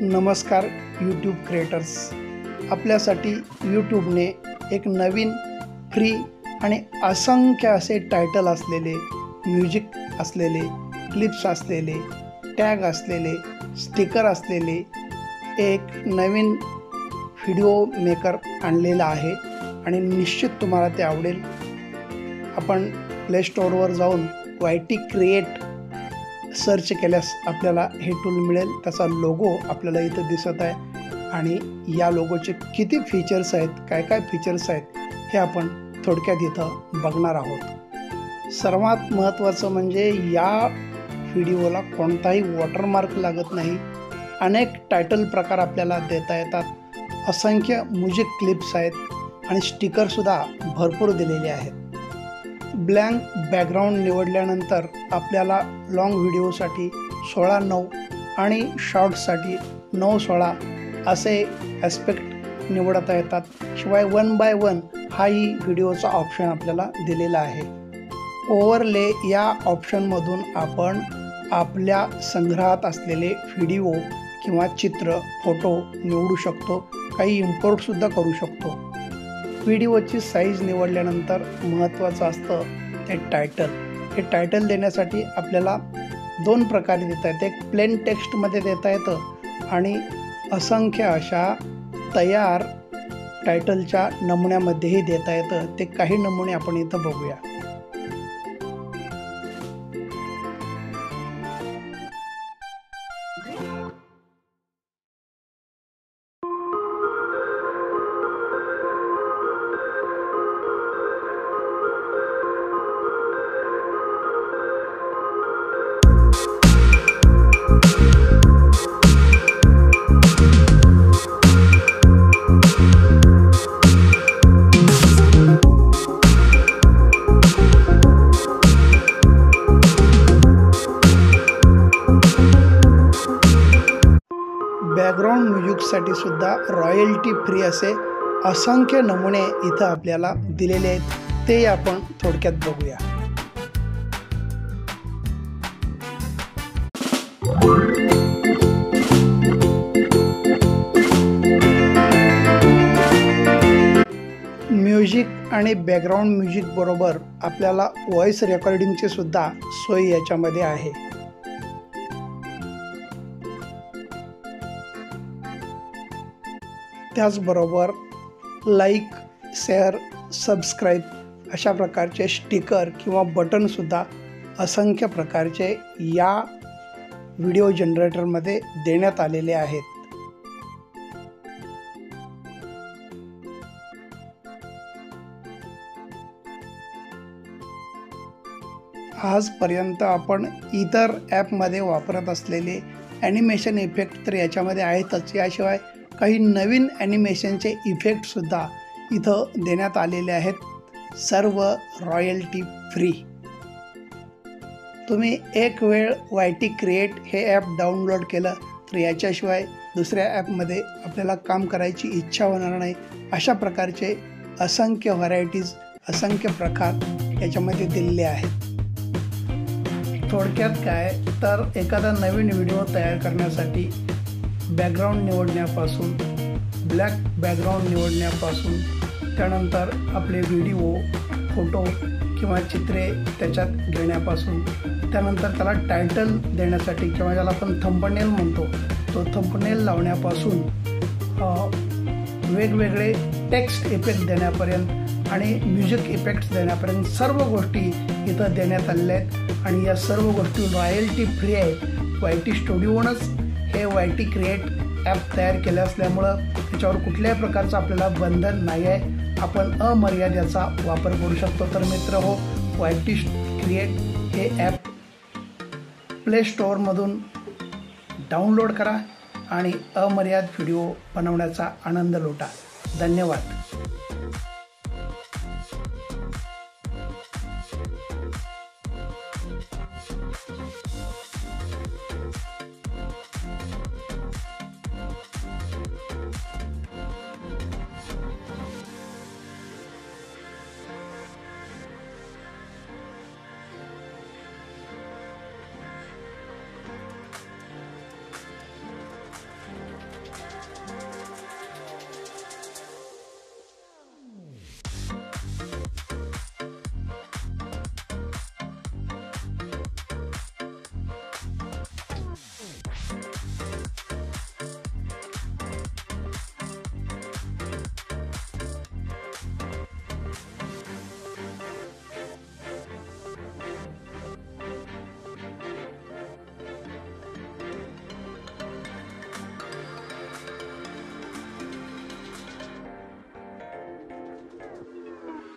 नमस्कार YouTube creators, आपल्यासाठी यूट्यूबने एक नवीन फ्री आणि असंख्य असे टायटल असलेले, म्युझिक असलेले, क्लिप्स असलेले, टॅग असलेले, स्टिकर असलेले एक नवीन व्हिडिओ मेकर आणलेला आहे आणि निश्चित तुम्हाला ते आवडेल। आपण प्ले स्टोअरवर जाऊन YT क्रिएट सर्च केल्यास आपल्याला हे टूल मिळेल। त्याचा लोगो आपल्याला इथे दिसत आहे आणि या लोगोचे किती फीचर्स आहेत, काय काय फीचर्स आहेत हे आपण थोडक्यात इथं बघणार आहोत। सर्वात महत्त्वाचं म्हणजे या व्हिडिओला कोणताही वॉटरमार्क लागत नाही। अनेक टायटल प्रकार आपल्याला देता येतात, असंख्य म्युझिक क्लिप्स आहेत आणि स्टिकर सुद्धा भरपूर दिलेले आहेत। ब्लँक बॅकग्राऊंड निवडल्यानंतर आपल्याला लॉंग व्हिडिओसाठी 16:9 आणि शॉर्ट्ससाठी 9:16 असे ॲस्पेक्ट निवडता येतात। शिवाय 1x1 हाही व्हिडिओचा ऑप्शन आपल्याला दिलेला आहे। ओव्हरले या ऑप्शनमधून आपण आपल्या संग्रहात असलेले व्हिडिओ किंवा चित्र, फोटो निवडू शकतो, काही इम्पोर्टसुद्धा करू शकतो। व्हिडिओची साईज निवडल्यानंतर महत्त्वाचं असतं ते टायटल। हे टायटल देण्यासाठी आपल्याला दोन प्रकारे देता येतं, एक प्लेन टेक्स्टमध्ये देता येतं आणि असंख्य अशा तयार टायटलच्या नमुन्यामध्येही देता येतं। ते काही नमुने आपण इथं बघूया। बॅकग्राऊंड म्युझिकसाठी सुद्धा रॉयल्टी फ्री असे असंख्य नमुने इथं आपल्याला दिलेले आहेत, ते आपण थोडक्यात बघूया। म्युझिक आणि बॅकग्राऊंड म्युझिक बरोबर आपल्याला व्हॉइस रेकॉर्डिंगची सुद्धा सोय याच्यामध्ये आहे। त्याचबरोबर लाईक, शेअर, सबस्क्राईब अशा प्रकारचे स्टिकर किंवा बटनसुद्धा असंख्य प्रकारचे या व्हिडिओ जनरेटरमध्ये देण्यात आलेले आहेत। आजपर्यंत आपण इतर ॲपमध्ये वापरत असलेले ॲनिमेशन इफेक्ट तर याच्यामध्ये आहेतच, याशिवाय काही नवीन ॲनिमेशनचे इफेक्टसुद्धा इथं देण्यात आलेले आहेत, सर्व रॉयल्टी फ्री। तुम्ही एक वेळ YT क्रिएट हे ॲप डाउनलोड केलं तर याच्याशिवाय दुसऱ्या ॲपमध्ये आपल्याला काम करायची इच्छा होणार नाही। अशा प्रकारचे असंख्य व्हरायटीज, असंख्य प्रकार याच्यामध्ये दिलेले आहेत। थोडक्यात काय तर एखादा नवीन व्हिडिओ तयार करण्यासाठी बॅकग्राऊंड निवडण्यापासून, ब्लॅक बॅकग्राऊंड निवडण्यापासून, त्यानंतर आपले व्हिडिओ, फोटो किंवा चित्रे त्याच्यात घेण्यापासून, त्यानंतर त्याला टायटल देण्यासाठी किंवा ज्याला आपण थंबनेल म्हणतो तो थंबनेल लावण्यापासून, वेगवेगळे टेक्स्ट इफेक्ट देण्यापर्यंत आणि म्युझिक इफेक्ट्स देण्यापर्यंत सर्व गोष्टी इथं देण्यात आलेल्या आहेत आणि या सर्व गोष्टी रॉयल्टी फ्री आहेत। YT स्टुडिओनंच हे YT क्रिएट ॲप तयार केले असल्यामुळं त्याच्यावर कुठल्याही प्रकारचं आपल्याला बंधन नाही आहे, आपण अमर्यादेचा वापर करू शकतो। तर मित्रहो, YT क्रिएट हे ॲप प्ले स्टोअरमधून डाउनलोड करा आणि अमर्याद व्हिडिओ बनवण्याचा आनंद लुटा। धन्यवाद।